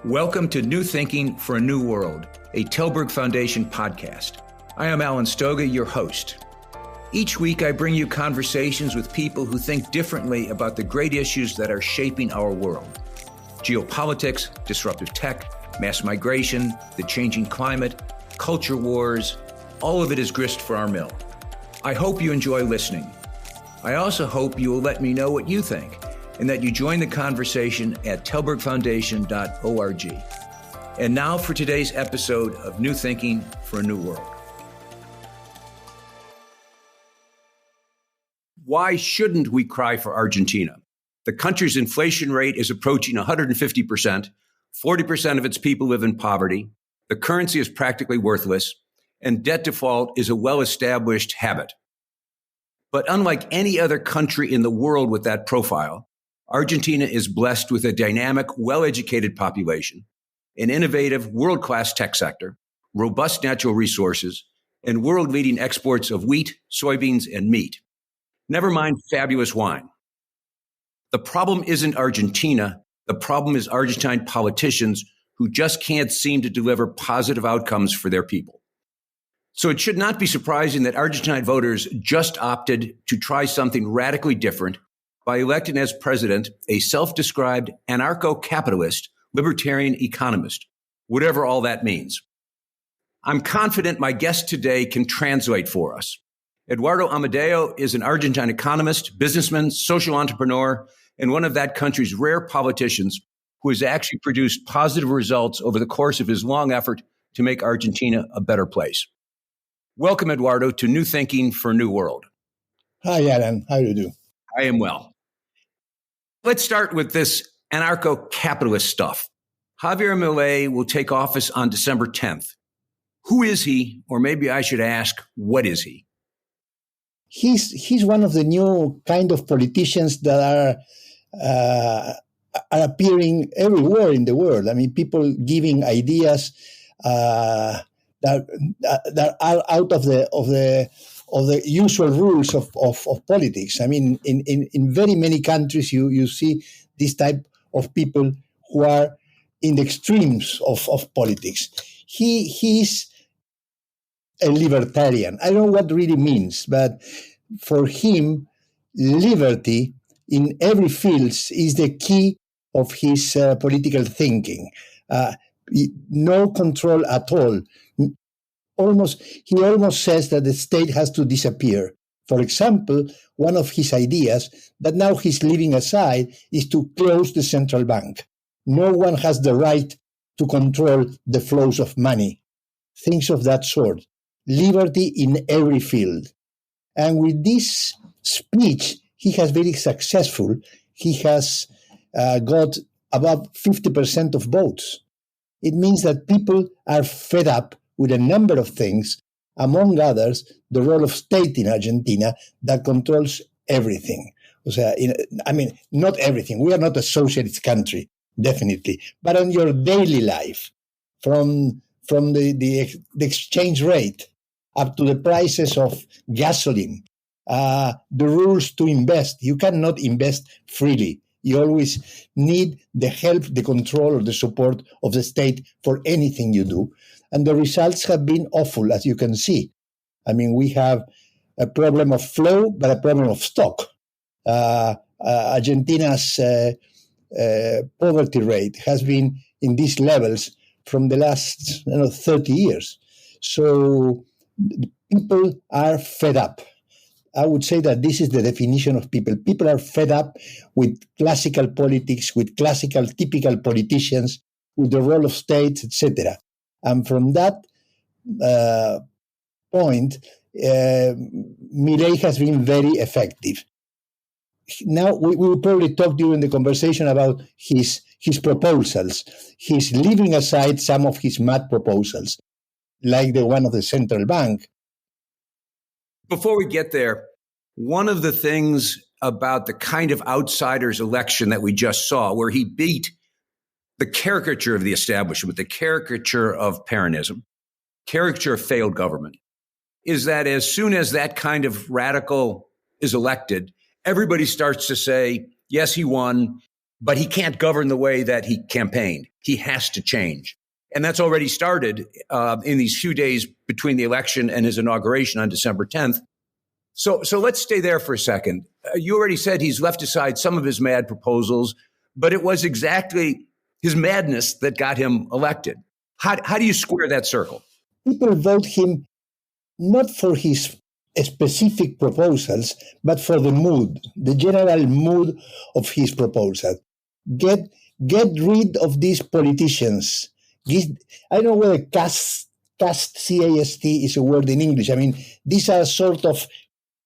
Welcome to New Thinking for a New World, a Tilburg Foundation podcast. I am Alan Stoga, your host. Each week, I bring you conversations with people who think differently about the great issues that are shaping our world. Geopolitics, disruptive tech, mass migration, the changing climate, culture wars, all of it is grist for our mill. I hope you enjoy listening. I also hope you will let me know what you think and that you join the conversation at tilburgfoundation.org. And now for today's episode of New Thinking for a New World. Why shouldn't we cry for Argentina? The country's inflation rate is approaching 150%. 40% of its people live in poverty. The currency is practically worthless, and debt default is a well-established habit. But unlike any other country in the world with that profile, Argentina is blessed with a dynamic, well-educated population, an innovative, world-class tech sector, robust natural resources, and world-leading exports of wheat, soybeans, and meat. Never mind fabulous wine. The problem isn't Argentina. The problem is Argentine politicians who just can't seem to deliver positive outcomes for their people. So it should not be surprising that Argentine voters just opted to try something radically different by electing as president a self-described anarcho-capitalist libertarian economist, whatever all that means. I'm confident my guest today can translate for us. Eduardo Amadeo is an Argentine economist, businessman, social entrepreneur, and one of that country's rare politicians who has actually produced positive results over the course of his long effort to make Argentina a better place. Welcome, Eduardo, to New Thinking for a New World. Hi, Alan. How do you do? I am well. Let's start with this anarcho-capitalist stuff. Javier Milei will take office on December 10th. Who is he? Or maybe I should ask, what is he? He's one of the new kind of politicians that are appearing everywhere in the world. I mean, people giving ideas that are out of the usual rules of politics. I mean, in very many countries, you see this type of people who are in the extremes of politics. He's a libertarian. I don't know what really means, but for him, liberty in every field is the key of his political thinking. No control at all. He almost says that the state has to disappear. For example, one of his ideas that now he's leaving aside is to close the central bank. No one has the right to control the flows of money. Things of that sort. Liberty in every field. And with this speech, he has been successful. He has got about 50% of votes. It means that people are fed up with a number of things, among others, the role of state in Argentina that controls everything. I mean, not everything. We are not a socialist country, definitely. But on your daily life, from the exchange rate up to the prices of gasoline, the rules to invest. You cannot invest freely. You always need the help, the control, or the support of the state for anything you do. And the results have been awful, as you can see. I mean, we have a problem of flow, but a problem of stock. Argentina's poverty rate has been in these levels from the last 30 years. So people are fed up. I would say that this is the definition of people. People are fed up with classical politics, with classical, typical politicians, with the role of states, etc. And from that point, Milei has been very effective. Now, we will probably talk during the conversation about his proposals. He's leaving aside some of his mad proposals, like the one of the central bank. Before we get there, one of the things about the kind of outsider's election that we just saw, where he beat the caricature of the establishment, the caricature of Peronism, caricature of failed government, is that as soon as that kind of radical is elected, everybody starts to say, yes, he won, but he can't govern the way that he campaigned. He has to change. And that's already started in these few days between the election and his inauguration on December 10th. So let's stay there for a second. You already said he's left aside some of his mad proposals, but it was exactly his madness that got him elected. How do you square that circle? People vote him not for his specific proposals, but for the mood, the general mood of his proposal. Get rid of these politicians. I don't know whether cast, C-A-S-T is a word in English. I mean, these are sort of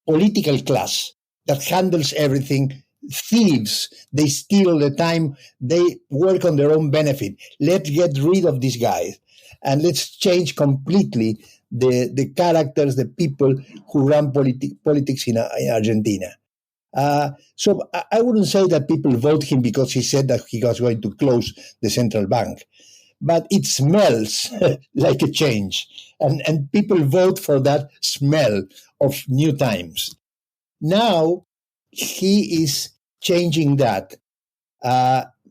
political class that handles everything. Thieves, they steal all the time. They work on their own benefit. Let's get rid of these guys. And let's change completely the characters, the people who run politics in Argentina. So I wouldn't say that people vote him because he said that he was going to close the central bank. But it smells like a change. And people vote for that smell of new times. Now he is changing that.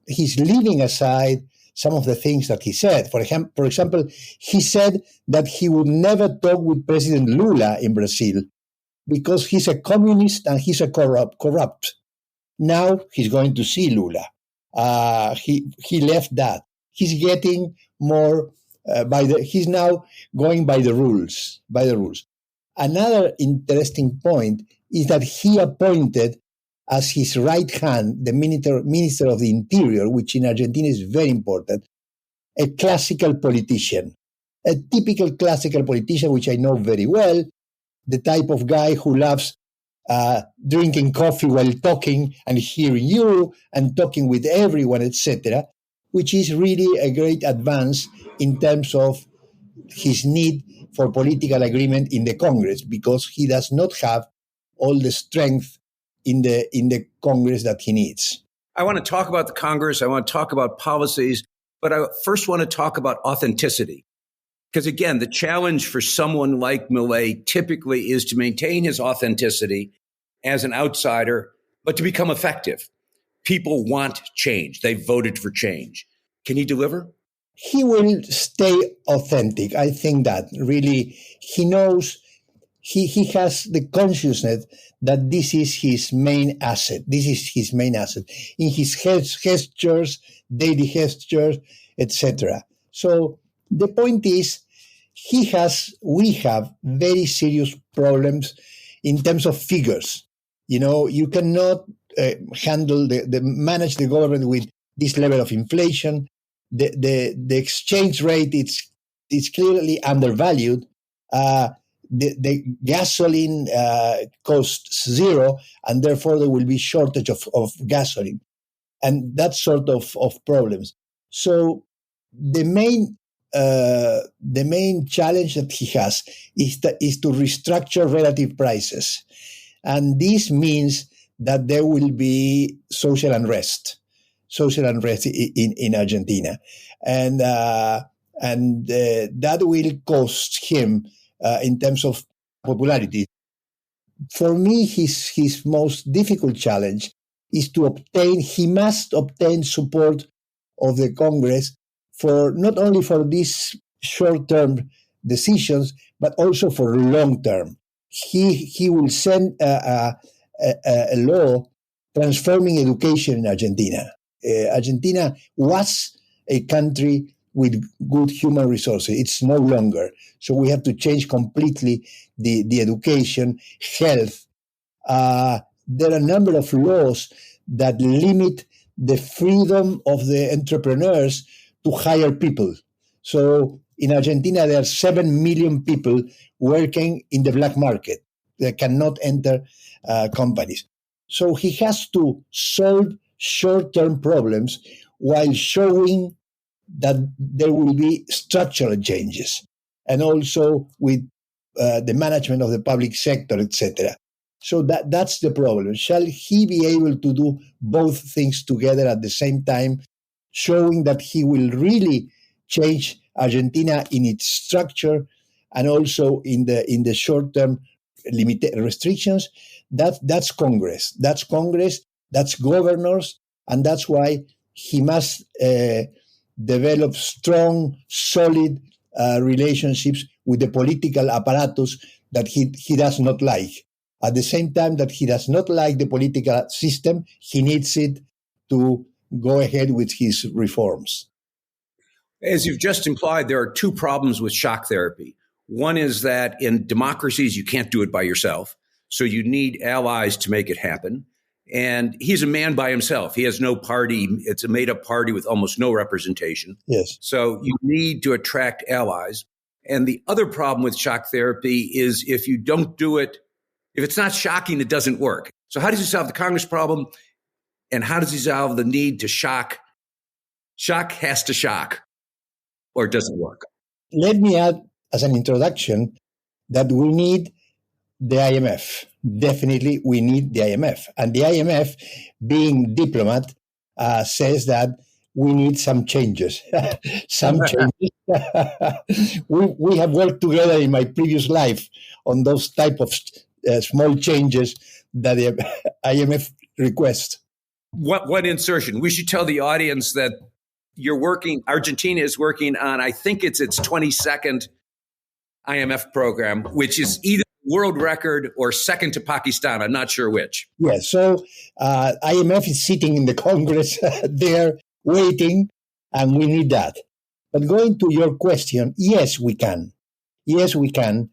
He's leaving aside some of the things that he said. For example, he said that he would never talk with President Lula in Brazil because he's a communist and he's a corrupt. Now he's going to see Lula. He left that. He's getting more he's now going by the rules. Another interesting point is that he appointed as his right hand, the Minister of the Interior, which in Argentina is very important, a classical politician, a typical classical politician, which I know very well, the type of guy who loves drinking coffee while talking and hearing you and talking with everyone, etc., which is really a great advance in terms of his need for political agreement in the Congress, because he does not have all the strength in the Congress that he needs. I want to talk about the Congress. I want to talk about policies, but I first want to talk about authenticity. Because again, the challenge for someone like Milei typically is to maintain his authenticity as an outsider, but to become effective. People want change. They voted for change. Can he deliver? He will stay authentic. I think that really he knows, he has the consciousness that this is his main asset. This is his main asset in his gestures, daily gestures, etc. So the point is, we have very serious problems in terms of figures. You know, you cannot handle manage the government with this level of inflation. The exchange rate it's clearly undervalued. The gasoline costs zero, and therefore there will be shortage of gasoline, and that sort of problems. So the main challenge that he has is to restructure relative prices, and this means that there will be social unrest in Argentina, and that will cost him in terms of popularity. For me, his most difficult challenge is he must obtain support of the Congress for not only for these short-term decisions, but also for long-term. He will send a law transforming education in Argentina. Argentina was a country with good human resources. It's no longer. So we have to change completely the education, health. There are a number of laws that limit the freedom of the entrepreneurs to hire people. So in Argentina, there are 7 million people working in the black market. They cannot enter companies. So he has to solve short-term problems while showing that there will be structural changes, and also with the management of the public sector, etc. So that's the problem. Shall he be able to do both things together at the same time, showing that he will really change Argentina in its structure and also in the short-term restrictions? That's Congress. That's Congress. That's governors. And that's why he must develop strong, solid relationships with the political apparatus that he does not like. At the same time that he does not like the political system, he needs it to go ahead with his reforms. As you've just implied, there are two problems with shock therapy. One is that in democracies, you can't do it by yourself. So you need allies to make it happen. And he's a man by himself. He has no party. It's a made-up party with almost no representation. Yes. So you need to attract allies. And the other problem with shock therapy is if you don't do it, if it's not shocking, it doesn't work. So how does he solve the Congress problem? And how does he solve the need to shock? Shock has to shock, or it doesn't work. Let me add as an introduction that we need the IMF. Definitely, we need the IMF. And the IMF, being diplomat, says that we need some changes. Some changes. We have worked together in my previous life on those type of small changes that the IMF requests. What insertion? We should tell the audience that Argentina is working on, I think it's its 22nd IMF program, which is either world record or second to Pakistan. I'm not sure which. Yeah, so IMF is sitting in the Congress there waiting, and we need that. But going to your question, yes, we can. Yes, we can.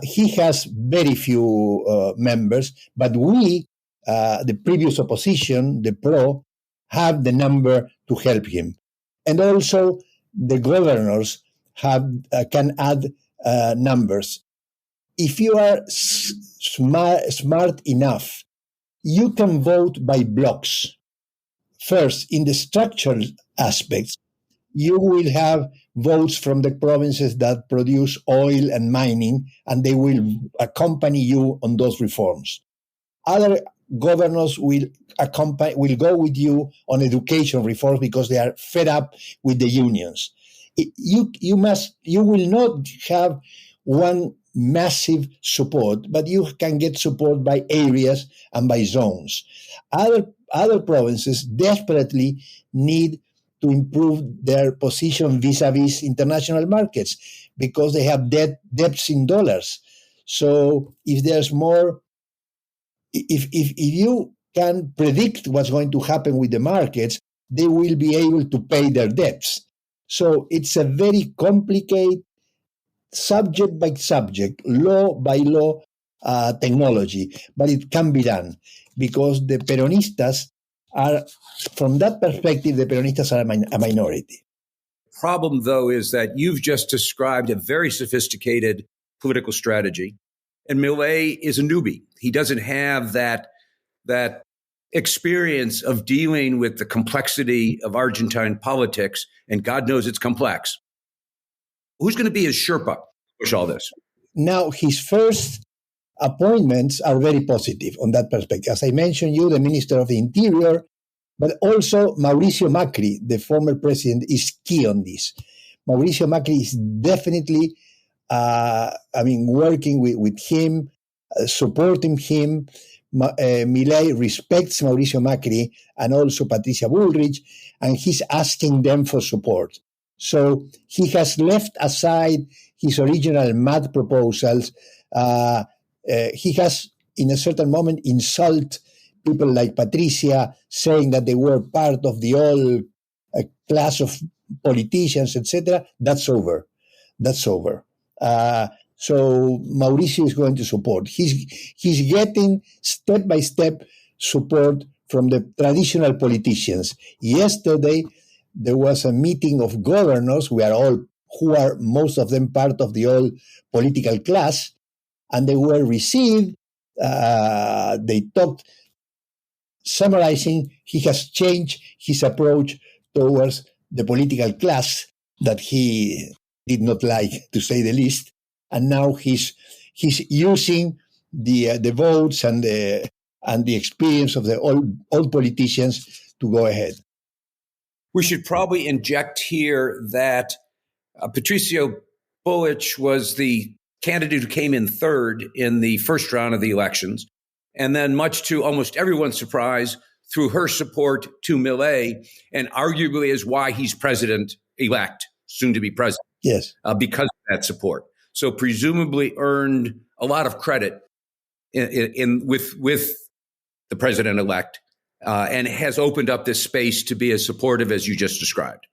He has very few members, but we, the previous opposition, the PRO, have the number to help him. And also the governors can add numbers. If you are smart enough, you can vote by blocks. First, in the structural aspects, you will have votes from the provinces that produce oil and mining, and they will accompany you on those reforms. Other governors will go with you on education reforms because they are fed up with the unions. You will not have one massive support, but you can get support by areas and by zones. Other provinces desperately need to improve their position vis-a-vis international markets because they have debts in dollars. So if there's more, if you can predict what's going to happen with the markets, they will be able to pay their debts. So it's a very complicated, subject by subject, law by law technology, but it can be done because the Peronistas are, from that perspective, the Peronistas are a minority. Problem, though, is that you've just described a very sophisticated political strategy, and Milei is a newbie. He doesn't have that experience of dealing with the complexity of Argentine politics, and God knows it's complex. Who's going to be his Sherpa push all this? Now, his first appointments are very positive on that perspective. As I mentioned the Minister of the Interior, but also Mauricio Macri, the former president, is key on this. Mauricio Macri is definitely, working with him, supporting him. Milei respects Mauricio Macri and also Patricia Bullrich, and he's asking them for support. So he has left aside his original mad proposals. He has, in a certain moment, insulted people like Patricia, saying that they were part of the old class of politicians, etc. That's over. So Mauricio is going to support. He's getting step-by-step support from the traditional politicians. Yesterday, there was a meeting of governors who are most of them part of the old political class, and they were received. They talked, summarizing, he has changed his approach towards the political class that he did not like, to say the least. And now he's using the votes and the experience of the old politicians to go ahead. We should probably inject here that Patricio Bullrich was the candidate who came in third in the first round of the elections. And then, much to almost everyone's surprise, through her support to Milei, and arguably is why he's president-elect, soon to be president. Yes. Because of that support. So presumably earned a lot of credit with the president-elect, and has opened up this space to be as supportive as you just described.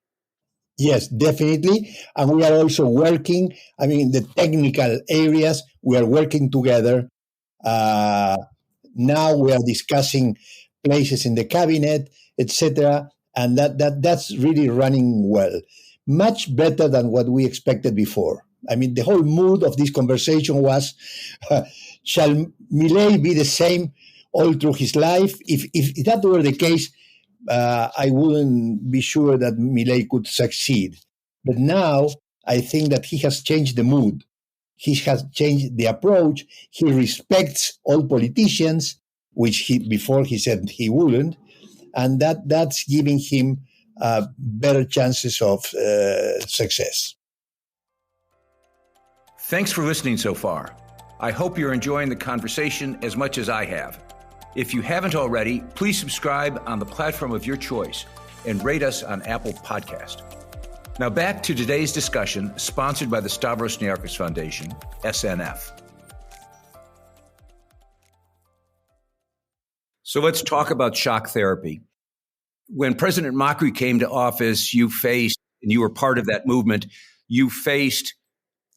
Yes, definitely. And we are also working, the technical areas, we are working together. Now we are discussing places in the cabinet, etc. And that's really running well. Much better than what we expected before. The whole mood of this conversation was, shall Milei be the same all through his life? If that were the case, I wouldn't be sure that Milei could succeed. But now I think that he has changed the mood. He has changed the approach. He respects all politicians, which before he said he wouldn't. And that's giving him better chances of success. Thanks for listening so far. I hope you're enjoying the conversation as much as I have. If you haven't already, please subscribe on the platform of your choice and rate us on Apple Podcast. Now back to today's discussion, sponsored by the Stavros Niarchos Foundation, SNF. So let's talk about shock therapy. When President Macri came to office, you were part of that movement, you faced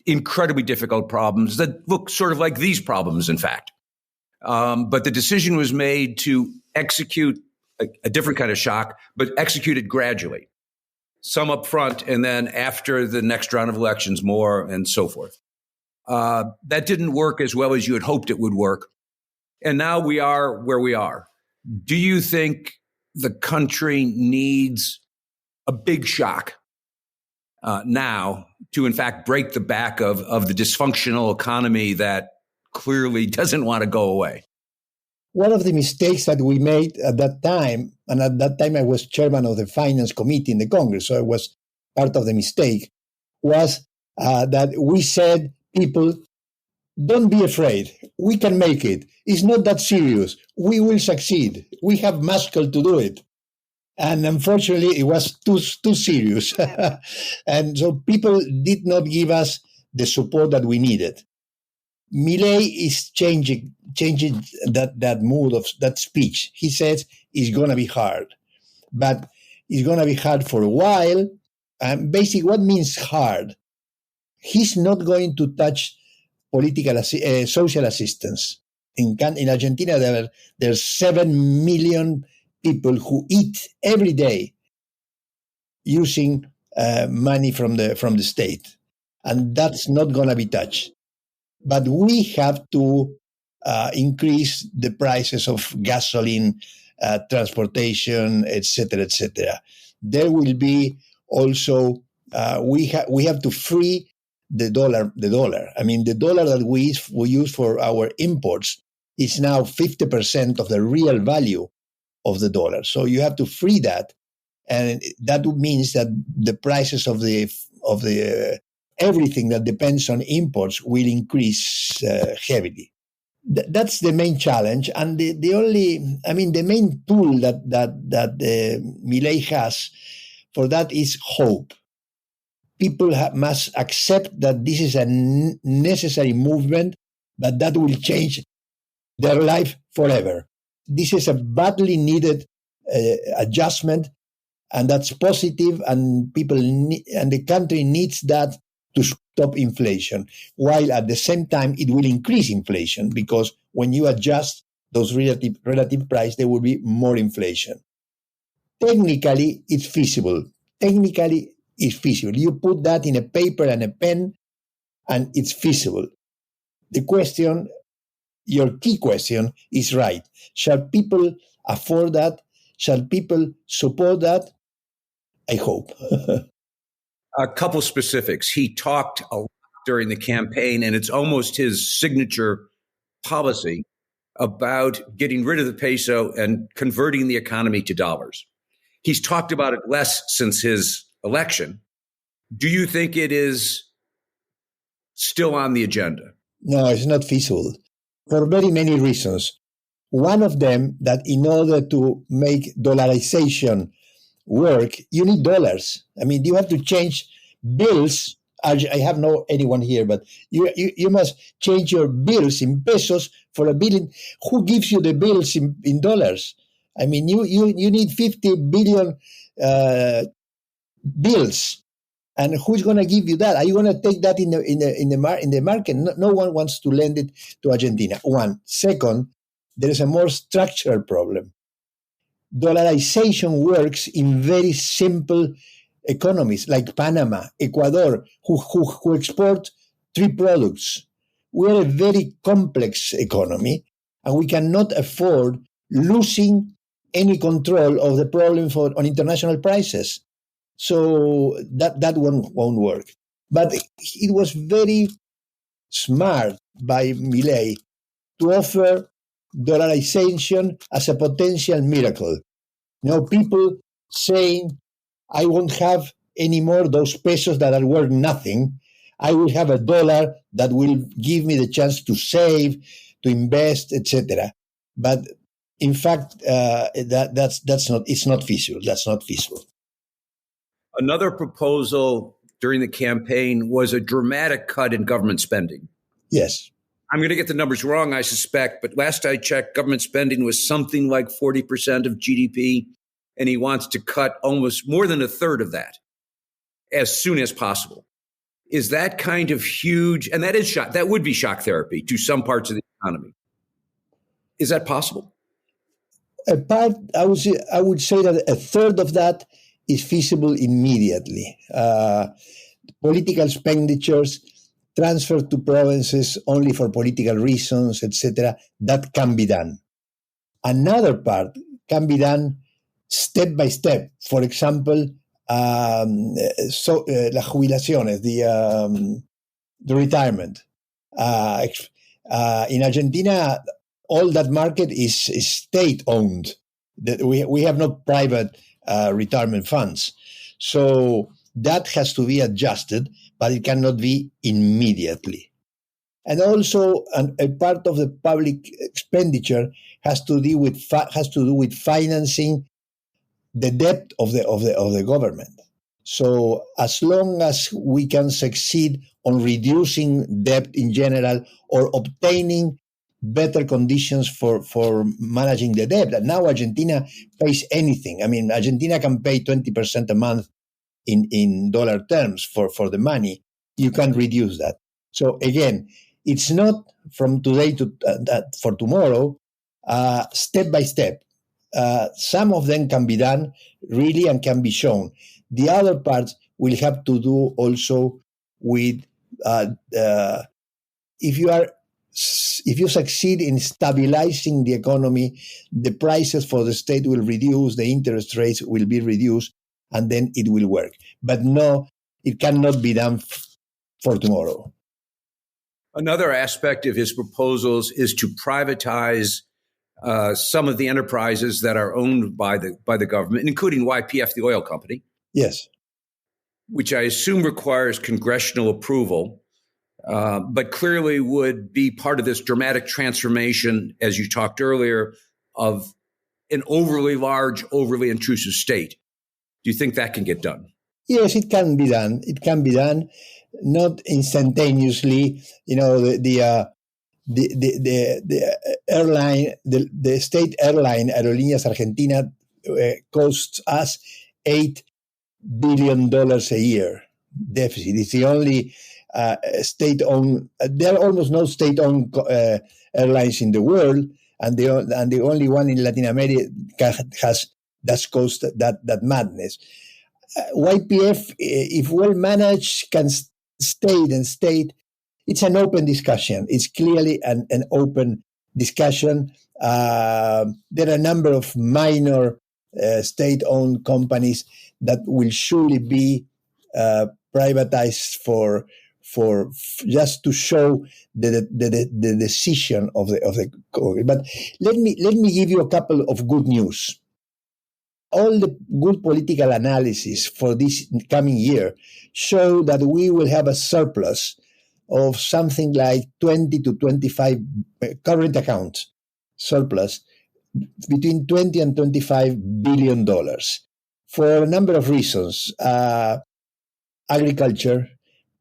incredibly difficult problems that look sort of like these problems, in fact. But the decision was made to execute a different kind of shock, but execute it gradually. Some up front, and then after the next round of elections, more, and so forth. That didn't work as well as you had hoped it would work. And now we are where we are. Do you think the country needs a big shock now to, in fact, break the back of the dysfunctional economy that clearly doesn't want to go away? One of the mistakes that we made at that time, and at that time I was chairman of the finance committee in the Congress, so I was part of the mistake, was that we said, people, don't be afraid. We can make it. It's not that serious. We will succeed. We have muscle to do it. And unfortunately, it was too serious. And so people did not give us the support that we needed. Milei is changing that mood of that speech. He says it's going to be hard, but it's going to be hard for a while. And basically, what means hard? He's not going to touch social assistance. In Argentina, there's 7 million people who eat every day using money from the state, and that's not going to be touched. But we have to increase the prices of gasoline, transportation, etc., etc. There will be also we have to free the dollar. The dollar that we use for our imports is now 50% of the real value of the dollar. So you have to free that, and that means that the prices of the everything that depends on imports will increase heavily. That's the main challenge, and the main tool that Milei has for that is hope. People must accept that this is a necessary movement, but that will change their life forever. This is a badly needed adjustment, and that's positive, and and the country needs that to stop inflation, while at the same time it will increase inflation, because when you adjust those relative price, there will be more inflation. Technically, it's feasible. You put that in a paper and a pen, and it's feasible. Your key question is right. Shall people afford that? Shall people support that? I hope. A couple specifics. He talked a lot during the campaign, and it's almost his signature policy about getting rid of the peso and converting the economy to dollars. He's talked about it less since his election. Do you think it is still on the agenda? No, it's not feasible for very many reasons. One of them, that in order to make dollarization work, you need dollars. I mean, you have to change bills. I have no anyone here, but you must change your bills in pesos for a billion. Who gives you the bills in dollars? I mean, you need 50 billion bills, and who's going to give you that? Are you going to take that in the market? No one wants to lend it to Argentina. One. Second, there is a more structural problem. Dollarization works in very simple economies like Panama, Ecuador, who export three products. We're a very complex economy, and we cannot afford losing any control of the problem on international prices. So that one won't work. But it was very smart by Milei to offer dollarization as a potential miracle. People saying, I won't have anymore those pesos that are worth nothing. I will have a dollar that will give me the chance to save, to invest, etc. But in fact, it's not feasible. That's not feasible. Another proposal during the campaign was a dramatic cut in government spending. Yes. I'm going to get the numbers wrong, I suspect, but last I checked, government spending was something like 40% of GDP, and he wants to cut almost more than a third of that as soon as possible. Is that kind of huge? And that would be shock therapy to some parts of the economy. Is that possible? I would say that a third of that is feasible immediately. Political expenditures transferred to provinces only for political reasons, etc., that can be done. Another part can be done step by step. For example, las jubilaciones, the retirement. In Argentina, all that market is state-owned. We have no private retirement funds. So that has to be adjusted, but it cannot be immediately. And also, a part of the public expenditure has to do with financing the debt of the government. So as long as we can succeed on reducing debt in general or obtaining better conditions for managing the debt. And now Argentina pays anything. I mean, Argentina can pay 20% a month in dollar terms for the money. You can reduce that. So again, it's not from today to for tomorrow, step by step. Some of them can be done really and can be shown. The other parts will have to do also with if you succeed in stabilizing the economy, the prices for the state will reduce, the interest rates will be reduced, and then it will work. But no, it cannot be done for tomorrow. Another aspect of his proposals is to privatize some of the enterprises that are owned by the government, including YPF, the oil company. Yes. Which I assume requires congressional approval, but clearly would be part of this dramatic transformation, as you talked earlier, of an overly large, overly intrusive state. Do you think that can get done? Yes, it can be done. It can be done, not instantaneously. The airline, the state airline Aerolíneas Argentina costs us $8 billion a year deficit. It's the only state-owned. There are almost no state-owned airlines in the world, and the only one in Latin America that's caused that madness. YPF, if well managed, can stay. It's an open discussion. It's clearly an open discussion. There are a number of minor state-owned companies that will surely be privatized for just to show the decision of the Congress. But let me give you a couple of good news. All the good political analysis for this coming year show that we will have a surplus of something like 20 to 25 current accounts, surplus between 20 and 25 billion dollars for a number of reasons: agriculture,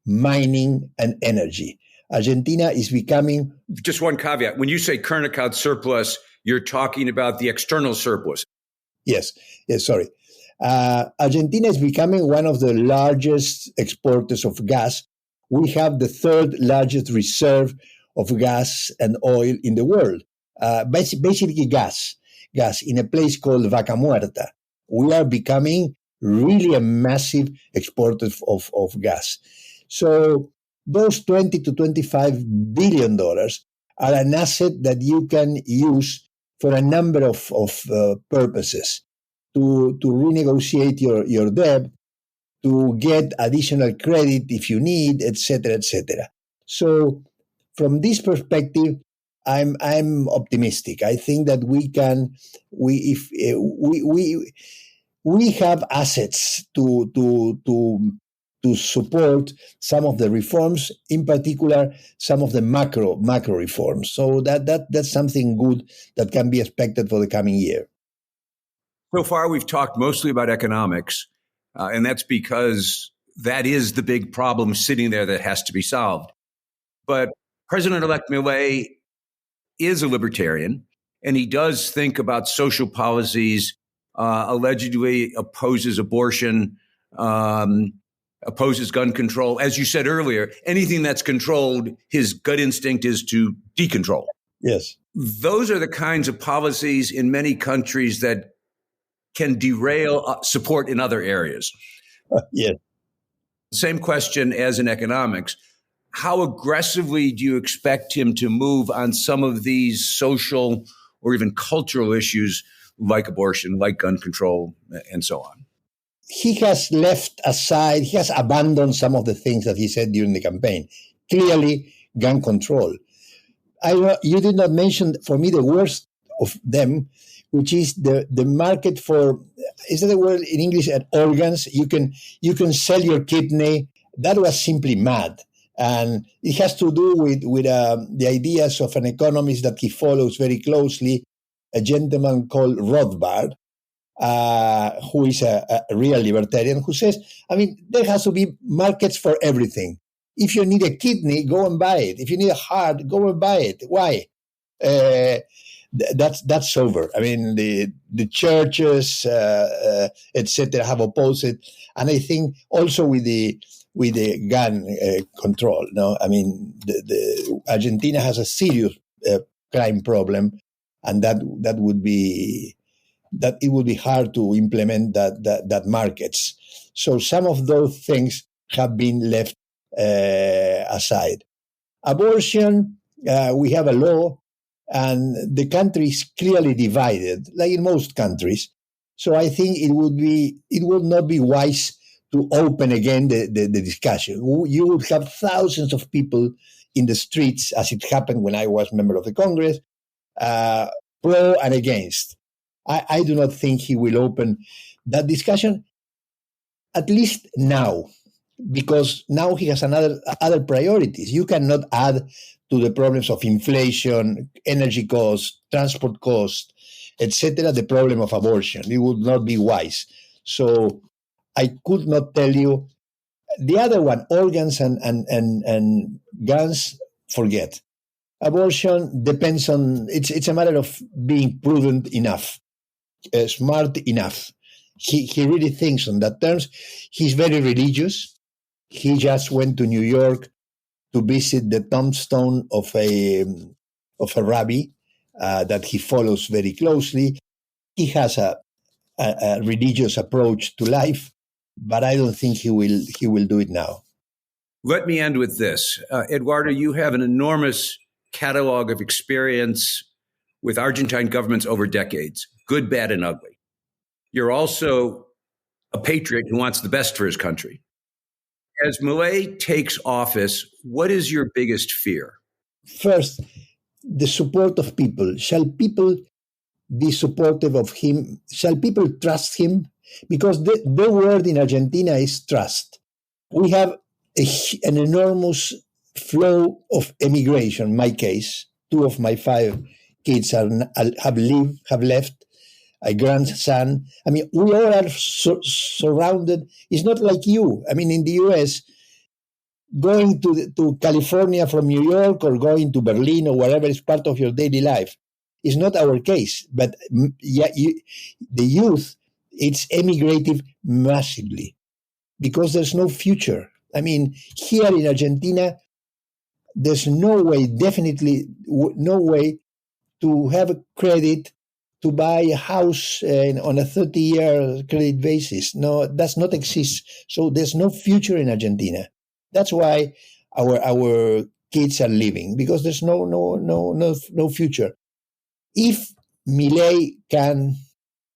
mining, and energy. Argentina is becoming. Just one caveat. When you say current account surplus, you're talking about the external surplus. Yes, sorry. Argentina is becoming one of the largest exporters of gas. We have the third largest reserve of gas and oil in the world. Basically gas in a place called Vaca Muerta. We are becoming really a massive exporter of gas. So those 20 to 25 billion dollars are an asset that you can use for a number of purposes: to renegotiate your debt, to get additional credit if you need, etc., etc. So from this perspective, I'm optimistic. I think that we have assets to support some of the reforms, in particular some of the macro reforms. So that's something good that can be expected for the coming year. So far, we've talked mostly about economics, and that's because that is the big problem sitting there that has to be solved. But President-elect Milei is a libertarian, and he does think about social policies, allegedly opposes abortion, opposes gun control. As you said earlier, anything that's controlled, his gut instinct is to decontrol. Yes. Those are the kinds of policies in many countries that can derail support in other areas. Yes. Same question as in economics. How aggressively do you expect him to move on some of these social or even cultural issues like abortion, like gun control, and so on? He has he has abandoned some of the things that he said during the campaign. Clearly, gun control. You did not mention, for me, the worst of them, which is the market for, is that the word in English, organs? You can sell your kidney. That was simply mad. And it has to do with the ideas of an economist that he follows very closely, a gentleman called Rothbard, who is a real libertarian, who says, there has to be markets for everything. If you need a kidney, go and buy it. If you need a heart, go and buy it. Why? That's over. The churches, etc., have opposed it, and I think also with the gun control. No, the Argentina has a serious crime problem, and that would be that it would be hard to implement that markets. So some of those things have been left aside. Abortion, we have a law, and the country is clearly divided, like in most countries. So I think it would not be wise to open again the discussion. You would have thousands of people in the streets, as it happened when I was member of the Congress, pro and against. I do not think he will open that discussion, at least now, because now he has other priorities. You cannot add to the problems of inflation, energy costs, transport costs, etc., the problem of abortion. It would not be wise. So I could not tell you. The other one, organs and guns, forget. Abortion depends on, it's a matter of being prudent enough, smart enough. He really thinks on that terms. He's very religious. He just went to New York to visit the tombstone of a rabbi that he follows very closely. He has a religious approach to life, but I don't think he will do it now. Let me end with this. Eduardo, you have an enormous catalog of experience with Argentine governments over decades, good, bad, and ugly. You're also a patriot who wants the best for his country. As Milei takes office, what is your biggest fear? First, the support of people. Shall people be supportive of him? Shall people trust him? Because the word in Argentina is trust. We have an enormous flow of emigration. In my case, 2 of my 5 kids have left, a grandson. I mean, we all are surrounded. It's not like you. I mean, in the U.S., going to California from New York or going to Berlin or wherever is part of your daily life is not our case. But yeah, the youth, it's emigrating massively because there's no future. I mean, here in Argentina, there's no way, definitely no way to have a credit to buy a house on a 30-year credit basis. No, does not exist. So there's no future in Argentina. That's why our kids are leaving, because there's no future. If Milei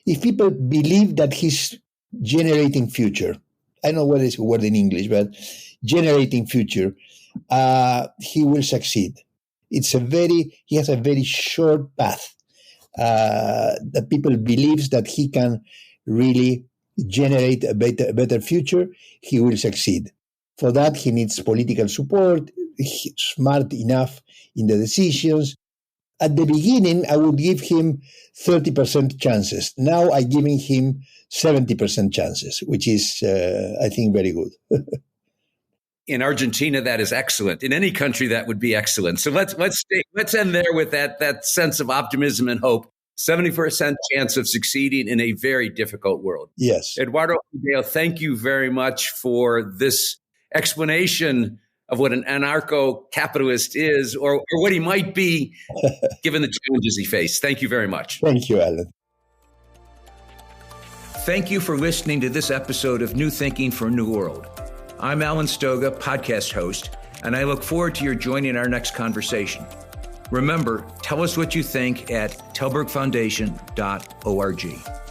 if people believe that he's generating future, I don't know what is the word in English, but generating future, he will succeed. He has a very short path that people believes that he can really generate a better future. He will succeed. For that, he needs political support, smart enough in the decisions. At the beginning, I would give him 30% chances. Now I'm giving him 70% chances, which is, I think, very good. In Argentina, that is excellent. In any country, that would be excellent. So let's end there with that sense of optimism and hope. 70% chance of succeeding in a very difficult world. Yes. Eduardo Amadeo, thank you very much for this explanation of what an anarcho-capitalist is, or what he might be, given the challenges he faced. Thank you very much. Thank you, Alan. Thank you for listening to this episode of New Thinking for a New World. I'm Alan Stoga, podcast host, and I look forward to your joining our next conversation. Remember, tell us what you think at telbergfoundation.org.